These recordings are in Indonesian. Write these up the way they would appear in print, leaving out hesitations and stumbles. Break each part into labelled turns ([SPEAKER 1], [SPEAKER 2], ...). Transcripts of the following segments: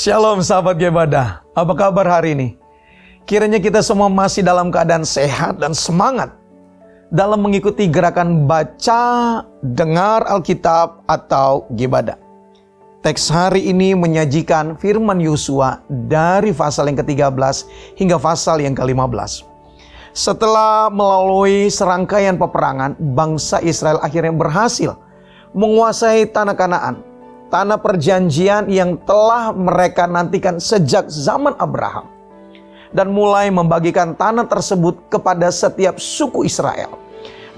[SPEAKER 1] Shalom sahabat Gebada, apa kabar hari ini? Kiranya kita semua masih dalam keadaan sehat dan semangat dalam mengikuti gerakan baca, dengar Alkitab atau Gebada. Teks hari ini menyajikan firman Yosua dari pasal yang ke-13 hingga pasal yang ke-15. Setelah melalui serangkaian peperangan, bangsa Israel akhirnya berhasil menguasai tanah Kanaan, tanah perjanjian yang telah mereka nantikan sejak zaman Abraham, dan mulai membagikan tanah tersebut kepada setiap suku Israel.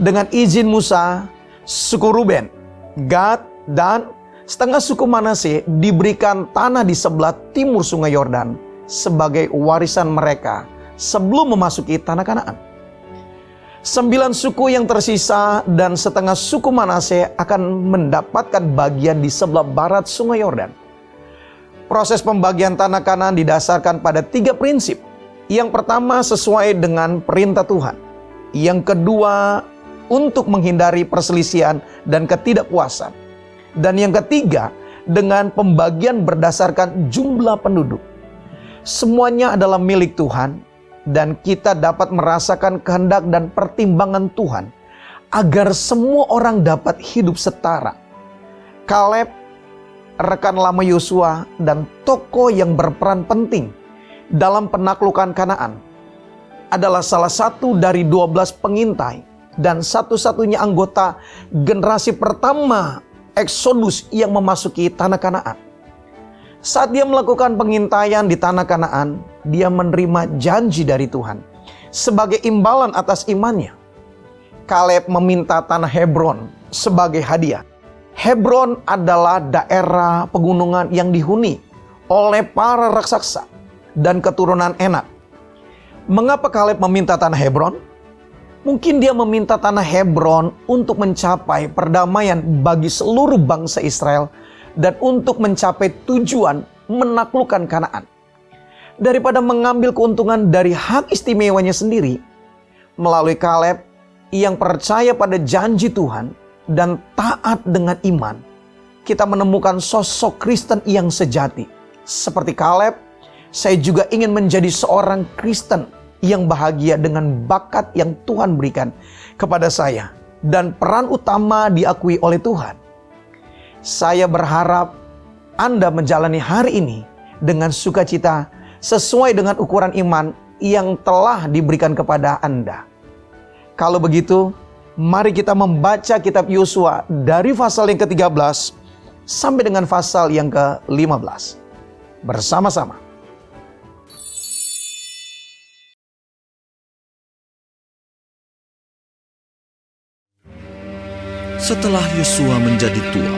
[SPEAKER 1] Dengan izin Musa, suku Ruben, Gad, dan setengah suku Manasye diberikan tanah di sebelah timur sungai Yordan sebagai warisan mereka sebelum memasuki tanah Kanaan. 9 suku yang tersisa dan setengah suku Manasye akan mendapatkan bagian di sebelah barat sungai Yordan. Proses pembagian tanah Kanaan didasarkan pada 3 prinsip. Yang pertama, sesuai dengan perintah Tuhan. Yang kedua, untuk menghindari perselisihan dan ketidakpuasan. Dan yang ketiga, dengan pembagian berdasarkan jumlah penduduk. Semuanya adalah milik Tuhan, dan kita dapat merasakan kehendak dan pertimbangan Tuhan agar semua orang dapat hidup setara. Kaleb, rekan lama Yosua, dan tokoh yang berperan penting dalam penaklukan Kanaan, adalah salah satu dari 12 pengintai dan satu-satunya anggota generasi pertama Eksodus yang memasuki tanah Kanaan. Saat dia melakukan pengintaian di tanah Kanaan, dia menerima janji dari Tuhan sebagai imbalan atas imannya. Kaleb meminta tanah Hebron sebagai hadiah. Hebron adalah daerah pegunungan yang dihuni oleh para raksasa dan keturunan Enak. Mengapa Kaleb meminta tanah Hebron? Mungkin dia meminta tanah Hebron untuk mencapai perdamaian bagi seluruh bangsa Israel dan untuk mencapai tujuan menaklukkan Kanaan. Daripada mengambil keuntungan dari hak istimewanya sendiri, melalui Kaleb yang percaya pada janji Tuhan dan taat dengan iman, kita menemukan sosok Kristen yang sejati. Seperti Kaleb, saya juga ingin menjadi seorang Kristen yang bahagia dengan bakat yang Tuhan berikan kepada saya dan peran utama diakui oleh Tuhan. Saya berharap Anda menjalani hari ini dengan sukacita sesuai dengan ukuran iman yang telah diberikan kepada Anda. Kalau begitu, mari kita membaca kitab Yosua dari pasal yang ke-13 sampai dengan pasal yang ke-15 bersama-sama.
[SPEAKER 2] Setelah Yosua menjadi tua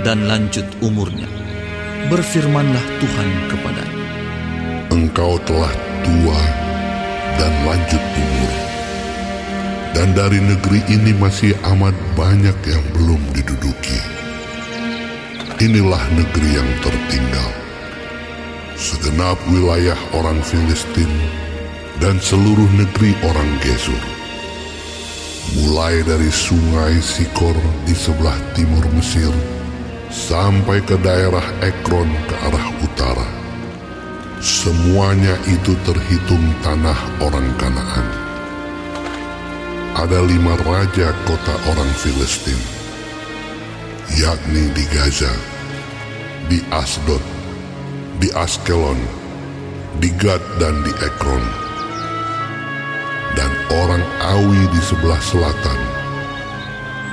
[SPEAKER 2] dan lanjut umurnya, berfirmanlah Tuhan kepadanya,
[SPEAKER 3] Engkau telah tua dan lanjut umur, dan dari negeri ini masih amat banyak yang belum diduduki. Inilah negeri yang tertinggal, segenap wilayah orang Filistin dan seluruh negeri orang Gesur. Mulai dari sungai Sikor di sebelah timur Mesir, sampai ke daerah Ekron ke arah utara. Semuanya itu terhitung tanah orang Kanaan. Ada 5 raja kota orang Filistin, yakni di Gaza, di Asdod, di Askelon, di Gad dan di Ekron. Dan orang Awi di sebelah selatan,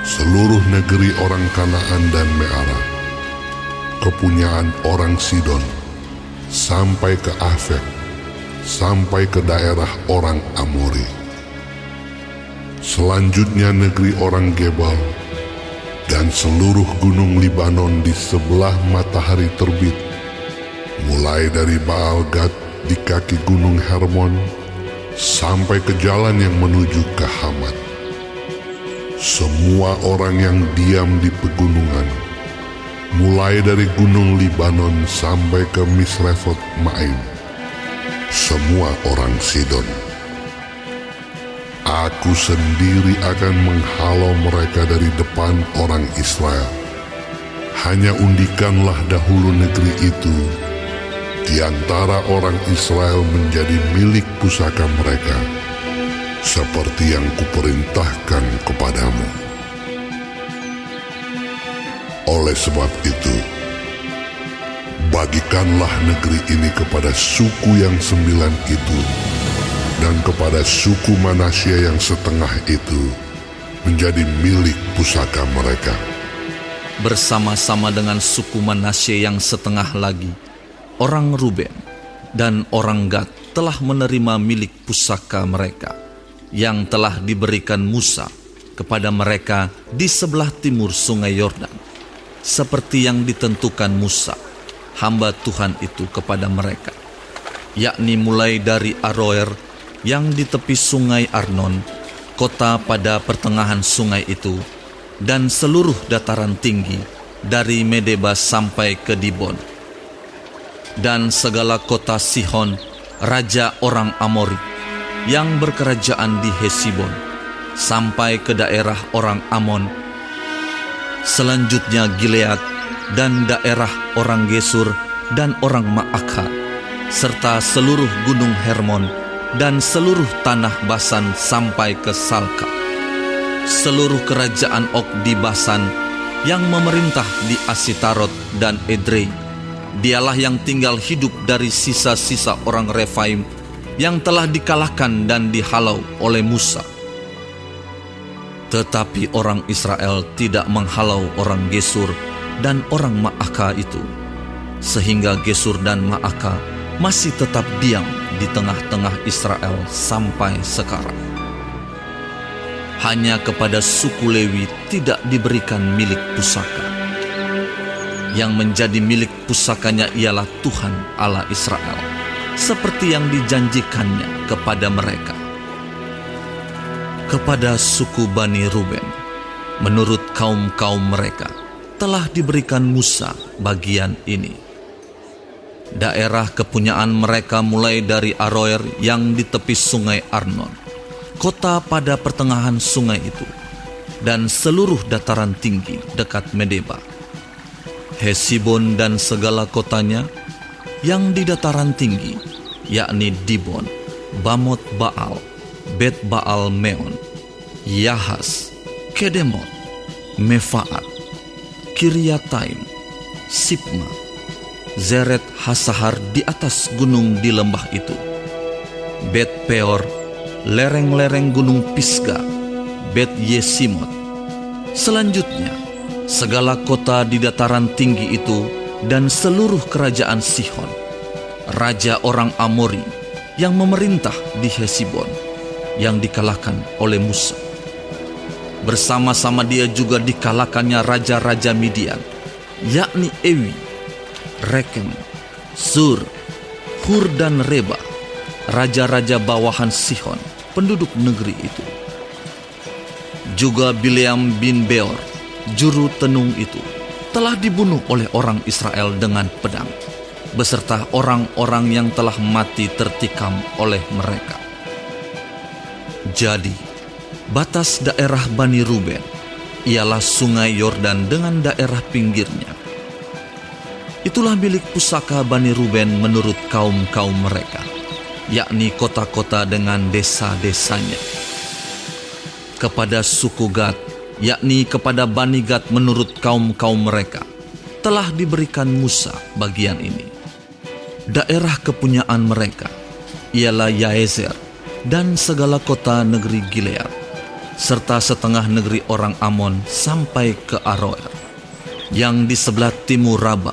[SPEAKER 3] seluruh negeri orang Kanaan dan Meara, kepunyaan orang Sidon, sampai ke Afek, sampai ke daerah orang Amori. Selanjutnya negeri orang Gebal, dan seluruh gunung Libanon di sebelah matahari terbit, mulai dari Baal Gad di kaki gunung Hermon, sampai ke jalan yang menuju ke Hamat. Semua orang yang diam di pegunungan, mulai dari gunung Libanon sampai ke Misrefot Maim, semua orang Sidon. Aku sendiri akan menghalau mereka dari depan orang Israel. Hanya undikanlah dahulu negeri itu, di antara orang Israel menjadi milik pusaka mereka, seperti yang kuperintahkan kepadamu. Oleh sebab itu, bagikanlah negeri ini kepada suku yang 9 itu, dan kepada suku Manasye yang setengah itu menjadi milik pusaka mereka.
[SPEAKER 2] Bersama-sama dengan suku Manasye yang setengah lagi, orang Ruben dan orang Gad telah menerima milik pusaka mereka yang telah diberikan Musa kepada mereka di sebelah timur sungai Yordan, seperti yang ditentukan Musa, hamba Tuhan itu kepada mereka, yakni mulai dari Aroer yang di tepi sungai Arnon, kota pada pertengahan sungai itu, dan seluruh dataran tinggi dari Medeba sampai ke Dibon, dan segala kota Sihon, raja orang Amori, yang berkerajaan di Hesibon, sampai ke daerah orang Amon. Selanjutnya Gilead dan daerah orang Gesur dan orang Maakha, serta seluruh gunung Hermon dan seluruh tanah Basan sampai ke Salka. Seluruh kerajaan Og di Basan yang memerintah di Asitarot dan Edrei, dialah yang tinggal hidup dari sisa-sisa orang Refaim yang telah dikalahkan dan dihalau oleh Musa. Tetapi orang Israel tidak menghalau orang Gesur dan orang Maakha itu, sehingga Gesur dan Maakha masih tetap diam di tengah-tengah Israel sampai sekarang. Hanya kepada suku Lewi tidak diberikan milik pusaka. Yang menjadi milik pusakanya ialah Tuhan Allah Israel, seperti yang dijanjikannya kepada mereka. Kepada suku Bani Ruben, menurut kaum-kaum mereka, telah diberikan Musa bagian ini. Daerah kepunyaan mereka mulai dari Aroer yang di tepi sungai Arnon, kota pada pertengahan sungai itu, dan seluruh dataran tinggi dekat Medeba, Hesibon dan segala kotanya yang di dataran tinggi, yakni Dibon, Bamot Baal, Bet Baal Meon, Yahas, Kedemot, Mefaat, Kiryataim, Sipma, Zeret Hasahar di atas gunung di lembah itu, Bet Peor, lereng-lereng gunung Pisga, Bet Yesimot. Selanjutnya, segala kota di dataran tinggi itu dan seluruh kerajaan Sihon, raja orang Amori yang memerintah di Hesibon, yang dikalahkan oleh Musa. Bersama-sama dia juga dikalahkannya raja-raja Midian, yakni Ewi, Rekem, Sur, Hur dan Reba, raja-raja bawahan Sihon, penduduk negeri itu. Juga Bileam bin Beor, juru tenung itu, telah dibunuh oleh orang Israel dengan pedang, beserta orang-orang yang telah mati tertikam oleh mereka. Jadi, batas daerah Bani Ruben ialah sungai Yordan dengan daerah pinggirnya. Itulah milik pusaka Bani Ruben menurut kaum-kaum mereka, yakni kota-kota dengan desa-desanya. Kepada suku Gad, yakni kepada Bani Gad menurut kaum-kaum mereka, telah diberikan Musa bagian ini. Daerah kepunyaan mereka ialah Yaezer dan segala kota negeri Gilead, serta setengah negeri orang Amon sampai ke Aroer, yang di sebelah timur Raba,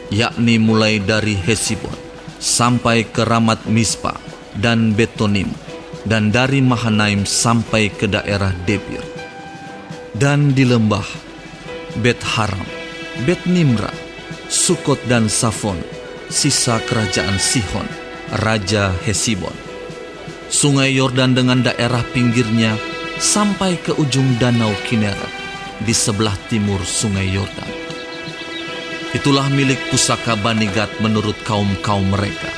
[SPEAKER 2] yakni mulai dari Hesibon sampai ke Ramat Mispa dan Betonim, dan dari Mahanaim sampai ke daerah Debir. Dan di lembah Bet Haram, Bet Nimra, Sukot dan Safon, sisa kerajaan Sihon, raja Hesibon. Sungai Yordan dengan daerah pinggirnya sampai ke ujung danau Kineret di sebelah timur sungai Yordan. Itulah milik pusaka Bani Gad menurut kaum-kaum mereka,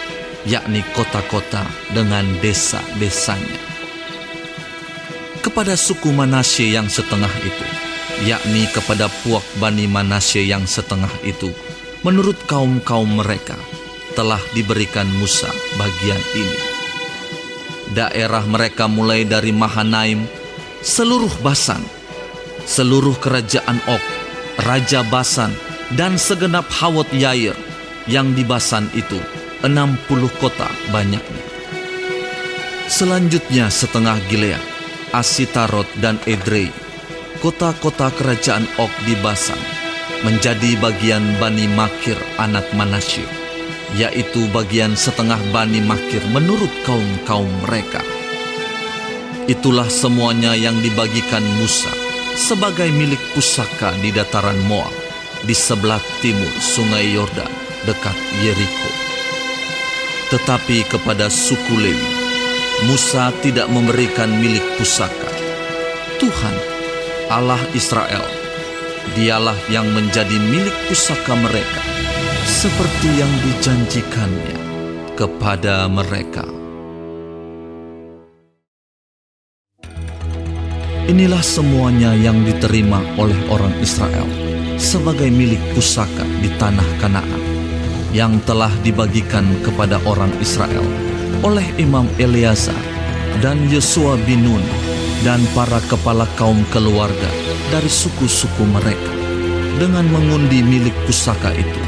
[SPEAKER 2] yakni kota-kota dengan desa-desanya. Kepada suku Manasye yang setengah itu, yakni kepada puak Bani Manasye yang setengah itu, menurut kaum-kaum mereka, telah diberikan Musa bagian ini. Daerah mereka mulai dari Mahanaim, seluruh Basan, seluruh kerajaan Og, Raja Basan, dan segenap Hawot Yair yang di Basan itu, 60 kota banyaknya. Selanjutnya setengah Gilead, Asitarot dan Edrei, kota-kota kerajaan Og di Basan, menjadi bagian Bani Makir anak Manasye, yaitu bagian setengah Bani Makir menurut kaum-kaum mereka. Itulah semuanya yang dibagikan Musa sebagai milik pusaka di dataran Moab, di sebelah timur sungai Yordan dekat Yeriko. Tetapi kepada suku Lewi, Musa tidak memberikan milik pusaka. Tuhan, Allah Israel, dialah yang menjadi milik pusaka mereka, seperti yang dijanjikannya kepada mereka. Inilah semuanya yang diterima oleh orang Israel sebagai milik pusaka di tanah Kanaan, yang telah dibagikan kepada orang Israel oleh Imam Eleazar dan Yosua bin Nun dan para kepala kaum keluarga dari suku-suku mereka, dengan mengundi milik pusaka itu,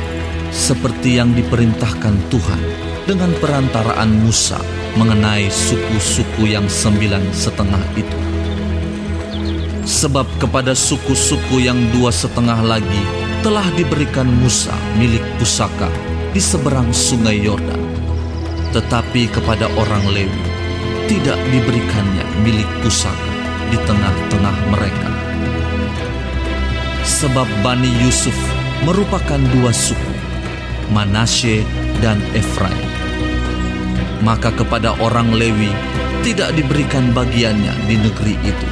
[SPEAKER 2] seperti yang diperintahkan Tuhan dengan perantaraan Musa mengenai suku-suku yang 9,5 itu. Sebab kepada suku-suku yang 2,5 lagi telah diberikan Musa milik pusaka di seberang sungai Yordan, tetapi kepada orang Lewi tidak diberikannya milik pusaka di tengah-tengah mereka. Sebab Bani Yusuf merupakan 2 suku, Manasye dan Efraim. Maka kepada orang Lewi tidak diberikan bagiannya di negeri itu,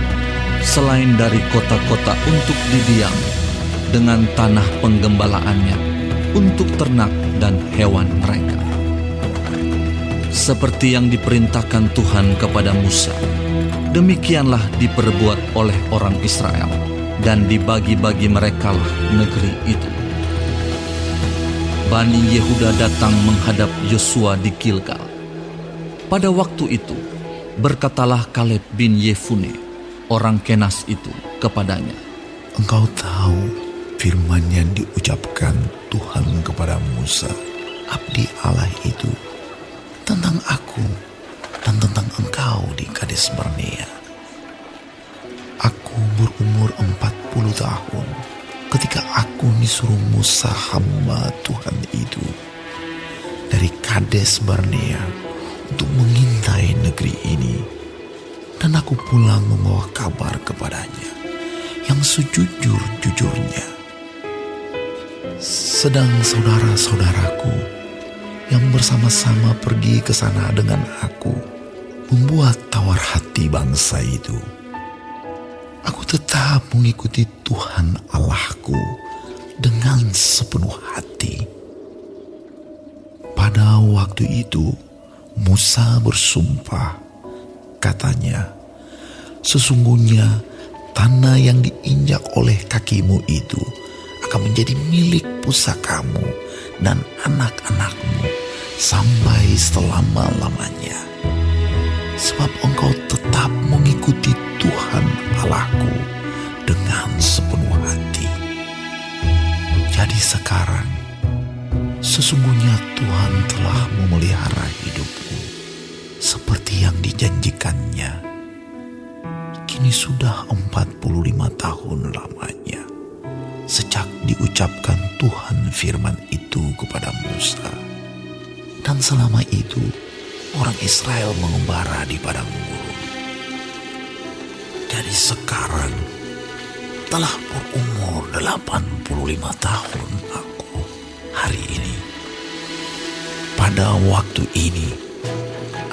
[SPEAKER 2] selain dari kota-kota untuk didiami, dengan tanah penggembalaannya untuk ternak dan hewan mereka. Seperti yang diperintahkan Tuhan kepada Musa, demikianlah diperbuat oleh orang Israel, dan dibagi-bagi merekalah negeri itu. Bani Yehuda datang menghadap Yosua di Gilgal. Pada waktu itu, berkatalah Kaleb bin Yefune, orang Kenas itu, kepadanya,
[SPEAKER 4] "Engkau tahu firman yang diucapkan Tuhan kepada Musa, abdi Allah itu, tentang aku dan tentang engkau di Kades Barnea. Aku berumur 40 tahun ketika aku disuruh Musa hamba Tuhan itu dari Kades Barnea untuk mengintai negeri ini, dan aku pulang membawa kabar kepadanya yang sejujur-jujurnya. Sedang saudara-saudaraku yang bersama-sama pergi ke sana dengan aku membuat tawar hati bangsa itu. Aku tetap mengikuti Tuhan Allahku dengan sepenuh hati." Pada waktu itu Musa bersumpah, katanya, "Sesungguhnya tanah yang diinjak oleh kakimu itu akan menjadi milik pusakamu dan anak-anakmu sampai selama-lamanya. Sebab engkau tetap mengikuti Tuhan Allahku dengan sepenuh hati. Jadi sekarang, sesungguhnya Tuhan telah memelihara hidupku seperti yang dijanjikannya. Kini sudah 45 tahun lamanya sejak diucapkan Tuhan firman itu kepada Musa. Dan selama itu orang Israel mengembara di padang gurun. Jadi sekarang telah berumur 85 tahun aku hari ini. Pada waktu ini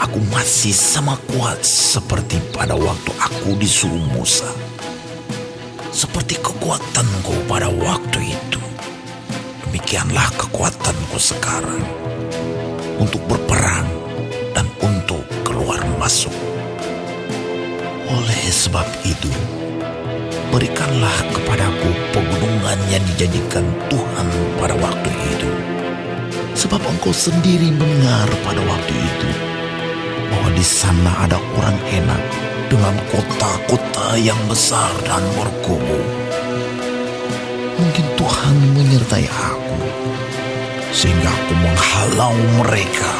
[SPEAKER 4] aku masih sama kuat seperti pada waktu aku disuruh Musa. Seperti kekuatanku pada waktu itu, demikianlah kekuatanku sekarang untuk berperang dan untuk keluar masuk. Oleh sebab itu, berikanlah kepadaku pegunungan yang dijanjikan Tuhan pada waktu itu, Sebab engkau sendiri mendengar pada waktu itu bahwa di sana ada orang Enak dengan kota-kota yang besar dan berkubu. Mungkin Tuhan menyertai aku, sehingga aku menghalau mereka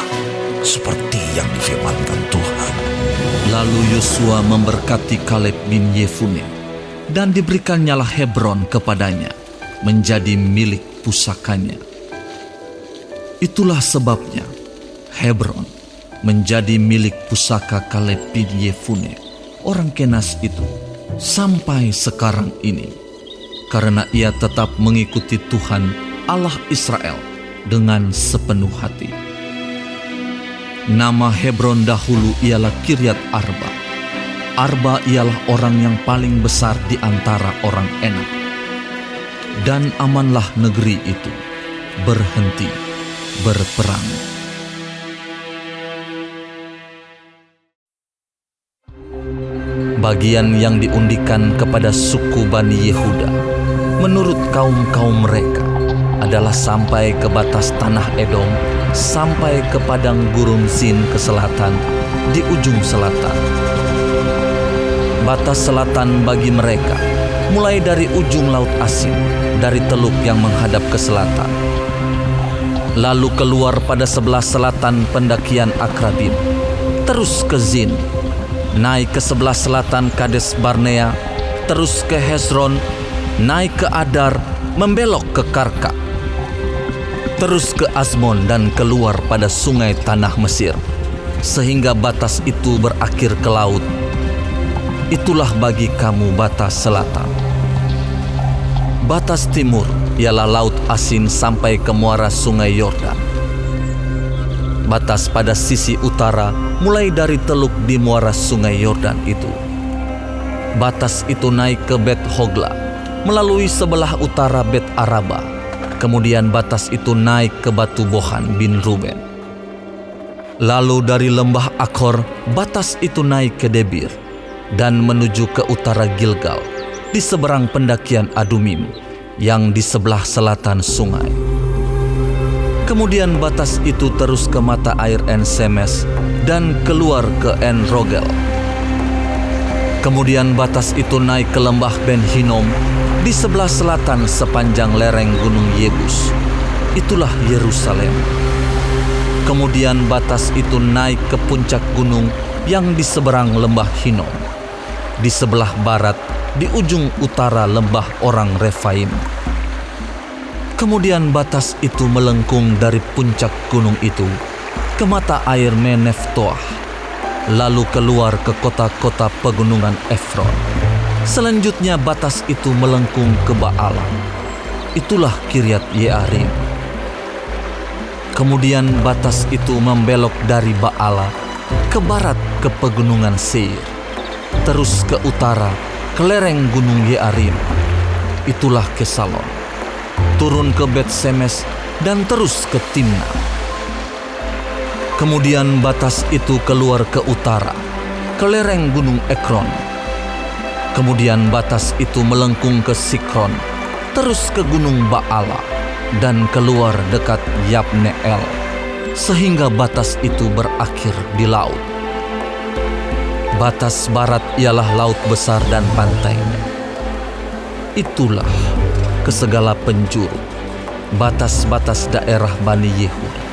[SPEAKER 4] seperti yang difirmankan Tuhan.
[SPEAKER 2] Lalu Yosua memberkati Kaleb bin Yefune, dan diberikannyalah Hebron kepadanya, menjadi milik pusakanya. Itulah sebabnya Hebron menjadi milik pusaka Kaleb bin Yefune, orang Kenas itu, sampai sekarang ini, karena ia tetap mengikuti Tuhan Allah Israel dengan sepenuh hati. Nama Hebron dahulu ialah Kiryat Arba. Arba ialah orang yang paling besar di antara orang Enak. Dan amanlah negeri itu berhenti berperang. Bagian yang diundikan kepada suku Bani Yehuda menurut kaum-kaum mereka adalah sampai ke batas tanah Edom, sampai ke padang gurun Zin ke selatan, di ujung selatan. Batas selatan bagi mereka mulai dari ujung Laut Asin, dari teluk yang menghadap ke selatan, lalu keluar pada sebelah selatan pendakian Akrabim, terus ke Zin, naik ke sebelah selatan Kades Barnea, terus ke Hezron, naik ke Adar, membelok ke Karka, terus ke Azmon dan keluar pada sungai tanah Mesir, sehingga batas itu berakhir ke laut. Itulah bagi kamu batas selatan. Batas timur ialah Laut Asin sampai ke muara sungai Yordan. Batas pada sisi utara mulai dari teluk di muara sungai Yordan itu. Batas itu naik ke Bet Hogla, melalui sebelah utara Bet Araba. Kemudian batas itu naik ke Batu Bohan bin Ruben. Lalu dari lembah Akor, batas itu naik ke Debir dan menuju ke utara Gilgal, di seberang pendakian Adumim, yang di sebelah selatan sungai. Kemudian batas itu terus ke mata air En Semes dan keluar ke En Rogel. Kemudian batas itu naik ke lembah Ben Hinnom, di sebelah selatan sepanjang lereng gunung Yebus. Itulah Yerusalem. Kemudian batas itu naik ke puncak gunung yang di seberang lembah Hinnom, di sebelah barat, di ujung utara lembah orang Refaim. Kemudian batas itu melengkung dari puncak gunung itu ke mata air Meneftoah, lalu keluar ke kota-kota pegunungan Efron. Selanjutnya batas itu melengkung ke Baala. Itulah Kiryat Yearim. Kemudian batas itu membelok dari Baala ke barat ke pegunungan Seir, terus ke utara ke lereng gunung Yearim. Itulah Kesalon. Turun ke Bet Semes dan terus ke Timna. Kemudian batas itu keluar ke utara ke lereng gunung Ekron. Kemudian batas itu melengkung ke Sikron, terus ke gunung Baala, dan keluar dekat Yabneel, sehingga batas itu berakhir di laut. Batas barat ialah laut besar dan pantainya. Itulah ke segala penjuru, batas-batas daerah Bani Yehuda,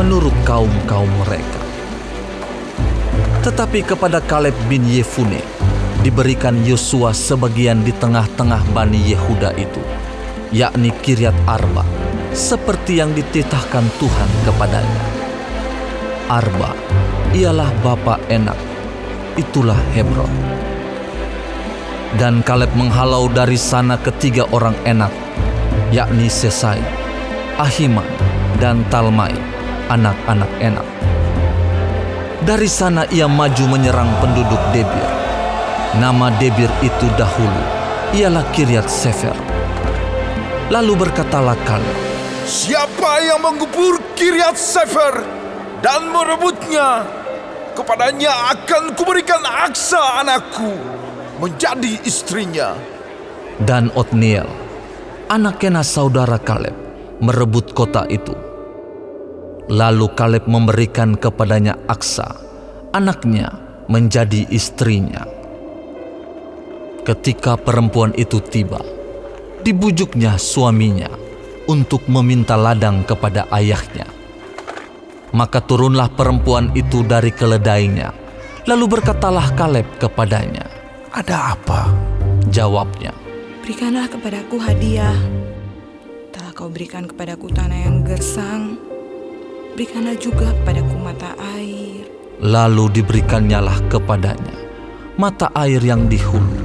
[SPEAKER 2] menurut kaum-kaum mereka. Tetapi kepada Kaleb bin Yefune diberikan Yosua sebagian di tengah-tengah Bani Yehuda itu, yakni Kiryat Arba, seperti yang dititahkan Tuhan kepadanya. Arba ialah bapa Enak, itulah Hebron. Dan Kaleb menghalau dari sana ketiga orang Enak, yakni Sesai, Ahiman, dan Talmai, anak-anak Enak. Dari sana ia maju menyerang penduduk Debir. Nama Debir itu dahulu ialah Kiryat Sefer. Lalu berkatalah Kaleb,
[SPEAKER 5] "Siapa yang menggubur Kiryat Sefer dan merebutnya, kepadanya akan kuberikan Aksa anakku menjadi istrinya."
[SPEAKER 2] Dan Otniel, anak Kenas saudara Kaleb, merebut kota itu. Lalu Kaleb memberikan kepadanya Aksa, anaknya, menjadi istrinya. Ketika perempuan itu tiba, dibujuknya suaminya untuk meminta ladang kepada ayahnya. Maka turunlah perempuan itu dari keledainya. Lalu berkatalah Kaleb kepadanya,
[SPEAKER 4] Ada apa?
[SPEAKER 2] Jawabnya,
[SPEAKER 6] Berikanlah kepadaku hadiah. Telah kau berikan kepadaku tanah yang gersang, berikanlah juga kepadaku mata air.
[SPEAKER 2] Lalu diberikannya kepadanya mata air yang di hulu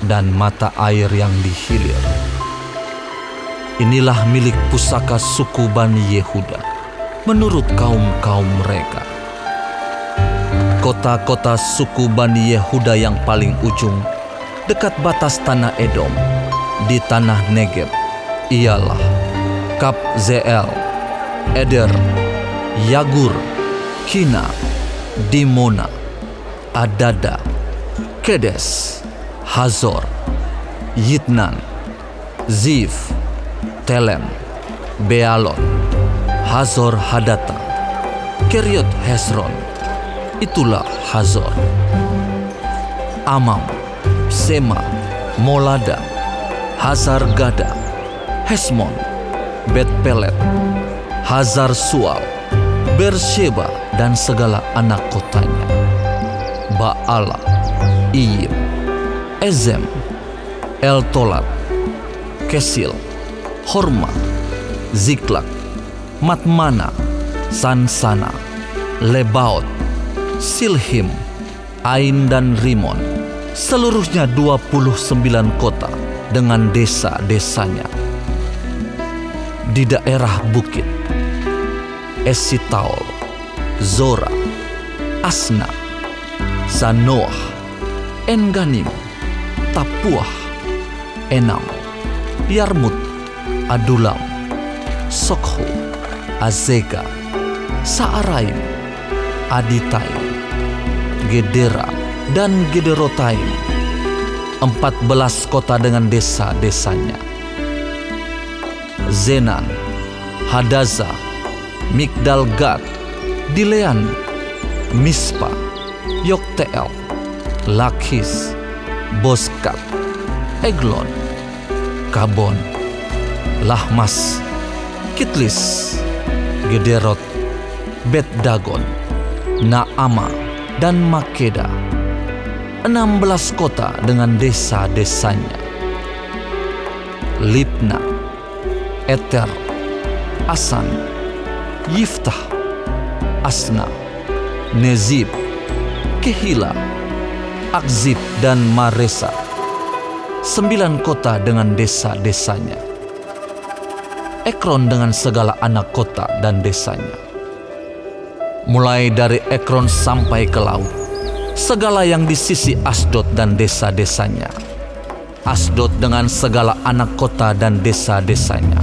[SPEAKER 2] dan mata air yang di hilir. Inilah milik pusaka suku Bani Yehuda menurut kaum-kaum mereka. Kota-kota suku Bani Yehuda yang paling ujung dekat batas tanah Edom di tanah Negeb ialah Kabzeel, Eder, Yagur, Kina, Dimona, Adada, Kedes, Hazor, Yitnan, Zif, Telem, Bealon, Hazor Hadata, Keriot Hesron, itulah Hazor, Amam, Sema, Molada, Hazar Gada, Hesmon, Bet Pelet, Hazar Sual, Bersheba dan segala anak kotanya, Baala, Iyim, Ezem, El-Tolat, Kesil, Horma, Ziklak, Matmana, Sansana, Lebaot, Silhim, Ain dan Rimon, seluruhnya 29 kota dengan desa-desanya. Di daerah bukit, Esitaol, Zora, Asna, Zanoah, Enganim, Tapuah, Enam, Yarmut, Adulam, Sokho, Azega, Saaraim, Aditaim, Gedera, dan Gederotaim, 14 kota dengan desa-desanya. Zenan, Hadaza, Migdal Gad, Dilean, Mispa, Yokteel, Lakhis, Boskat, Eglon, Kabon, Lahmas, Kitlis, Gederot, Bet Dagon, Naama, dan Makeda, 16 kota dengan desa-desanya. Libna, Eter, Asan, Yiftah, Asna, Nezib, Kehila, Akzib, dan Maresa, 9 kota dengan desa-desanya. Ekron dengan segala anak kota dan desanya. Mulai dari Ekron sampai ke laut, segala yang di sisi Asdod dan desa-desanya. Asdod dengan segala anak kota dan desa-desanya.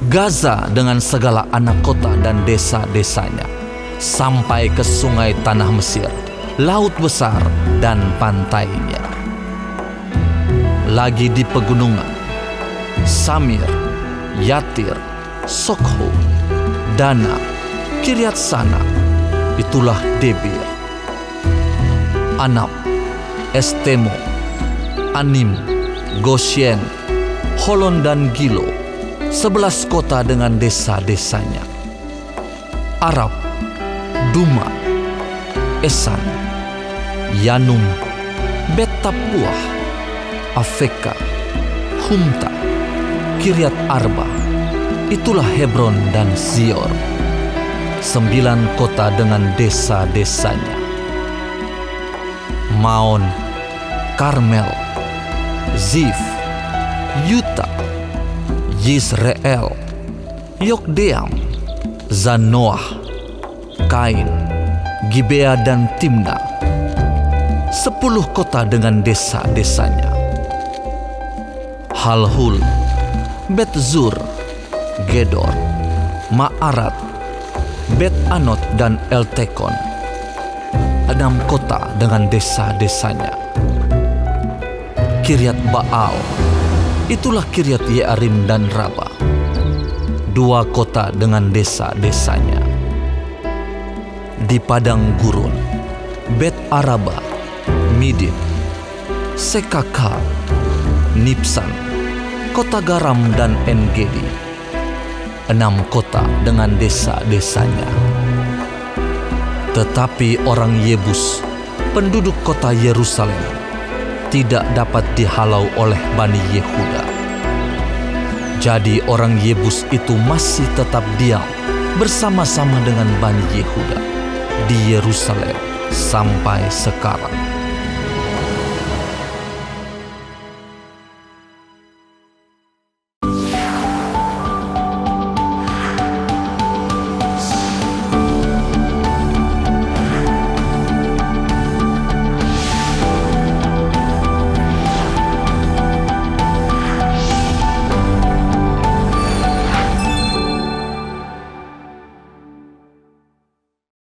[SPEAKER 2] Gaza dengan segala anak kota dan desa-desanya. Sampai ke sungai tanah Mesir, laut besar dan pantainya. Lagi di pegunungan, Samir, Yatir, Sokho, Dana, Kiryat Sana, itulah Debir. Anab, Estemo, Anim, Goshen, Holon dan Gilo, 11 kota dengan desa-desanya. Arab, Duma, Esan, Yanum, Bet Tapuah, Afeka, Humta, Kiryat Arba, itulah Hebron dan Zior, 9 kota dengan desa-desanya. Maon, Karmel, Zif, Yuta, Yisrael, Yokdeam, Zanoah, Kain, Gibea dan Timna, 10 kota dengan desa-desanya. Halhul, Bet-Zur, Gedor, Ma'arat, Bet-Anot dan El-Tekon, 6 kota dengan desa-desanya. Kiryat Baal, itulah Kiryat Yearim dan Raba, 2 kota dengan desa-desanya. di padang gurun, Bet Araba, Midin, Sekakar, Nipsan, kota garam dan En-Gedi, 6 kota dengan desa-desanya. Tetapi orang Yebus, penduduk kota Yerusalem, tidak dapat dihalau oleh Bani Yehuda. Jadi orang Yebus itu masih tetap diam bersama-sama dengan Bani Yehuda di Yerusalem sampai sekarang.